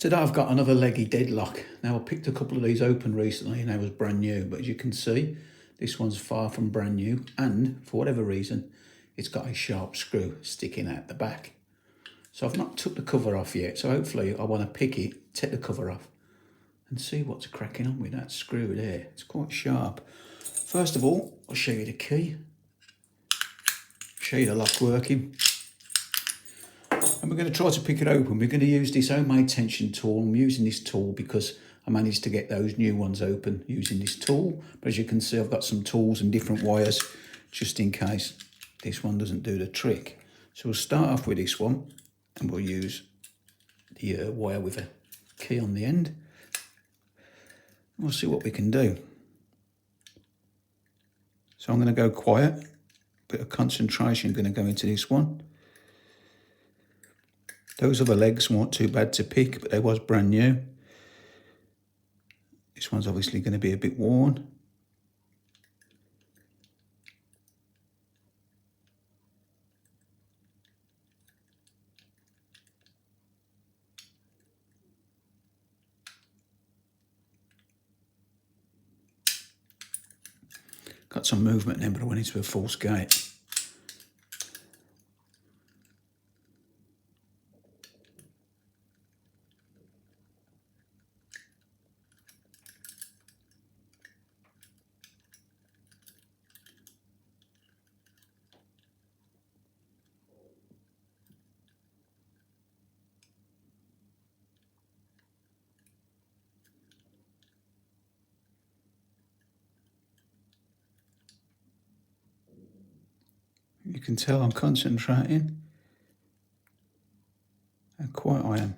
Today I've got another Legge Deadlock. Now I picked a couple of these open recently and they was brand new, but as you can see, this one's far from brand new, and for whatever reason, it's got a sharp screw sticking out the back. So I've not took the cover off yet, so hopefully I want to pick it, take the cover off, and see what's cracking on with that screw there. It's quite sharp. First of all, I'll show you the key, show you the lock working. And we're going to try to pick it open. We're going to use this homemade tension tool. I'm using this tool because I managed to get those new ones open using this tool. But as you can see, I've got some tools and different wires just in case this one doesn't do the trick. So we'll start off with this one and we'll use the wire with a key on the end. We'll see what we can do. So I'm going to go quiet. Bit of concentration going to go into this one. Those other legs weren't too bad to pick, but they was brand new. This one's obviously going to be a bit worn. Got some movement then, but I went into a false gate. You can tell I'm concentrating how quiet I am.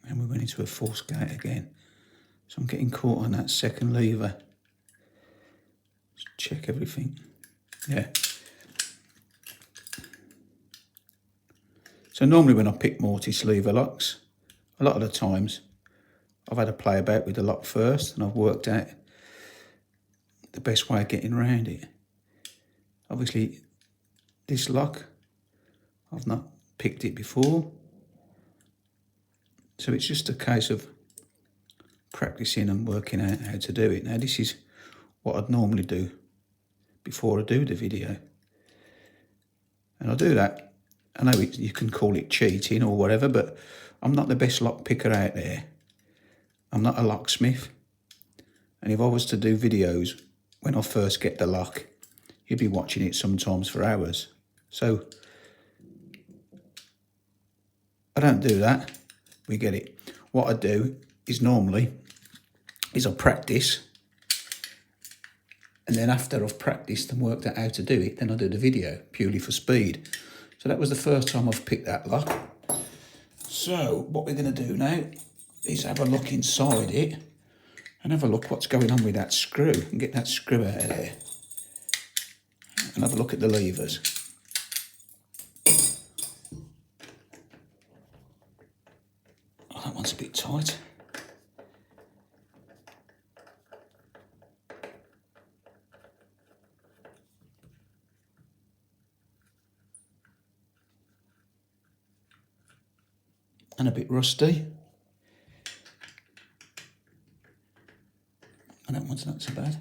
And we went into a false gate again. So I'm getting caught on that second lever. Just check everything. Yeah. So normally when I pick mortise lever locks, a lot of the times I've had to play about with the lock first and I've worked out the best way of getting around it. Obviously this lock, I've not picked it before. So it's just a case of practicing and working out how to do it. Now this is what I'd normally do before I do the video. And I do that. I know you can call it cheating or whatever, but I'm not the best lock picker out there. I'm not a locksmith. And if I was to do videos when I first get the lock, you'd be watching it sometimes for hours. So I don't do that. We get it. What I do is normally I practice, and then after I've practiced and worked out how to do it, then I do the video purely for speed. So that was the first time I've picked that lock. So what we're going to do now is have a look inside it and have a look what's going on with that screw and get that screw out of there and have a look at the levers. Oh, that one's a bit tight. And a bit rusty. And that one's not so bad.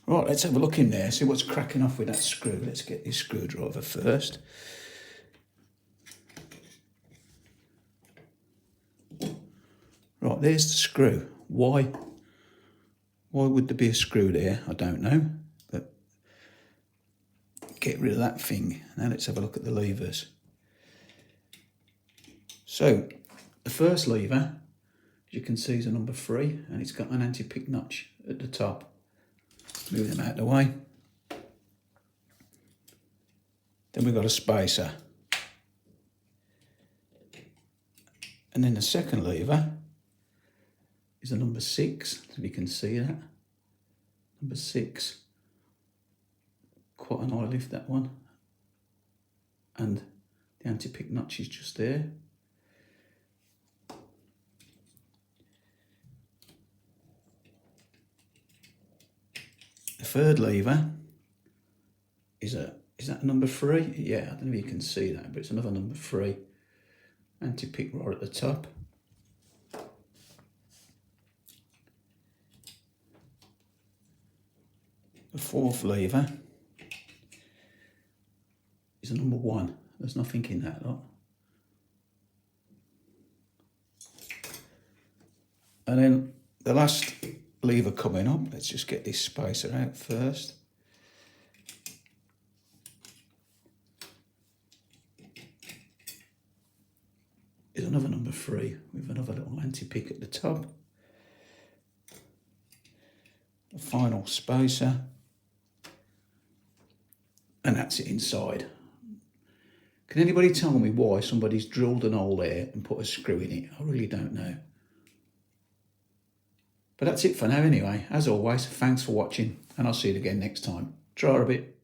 Right, let's have a look in there, see what's cracking off with that screw. Let's get this screwdriver first. Right, there's the screw. Why would there be a screw there? I don't know, but get rid of that thing. Now let's have a look at the levers. So the first lever, as you can see, is a number 3, and it's got an anti-pick notch at the top. Move them out of the way. Then we've got a spacer. And then the second lever is a number 6, if you can see that. Number 6. Quite an high lift, that one. And the anti-pick notch is just there. The third lever is that number 3? Yeah, I don't know if you can see that, but it's another number 3. Anti-pick right at the top. The fourth lever is a number 1. There's nothing in that lot. And then the last lever coming up, let's just get this spacer out first. Is another number 3 with another little anti-pick at the top. The final spacer. And that's it inside. Can anybody tell me why somebody's drilled an hole there and put a screw in it? I really don't know. But that's it for now anyway. As always, thanks for watching, and I'll see you again next time. Try a bit.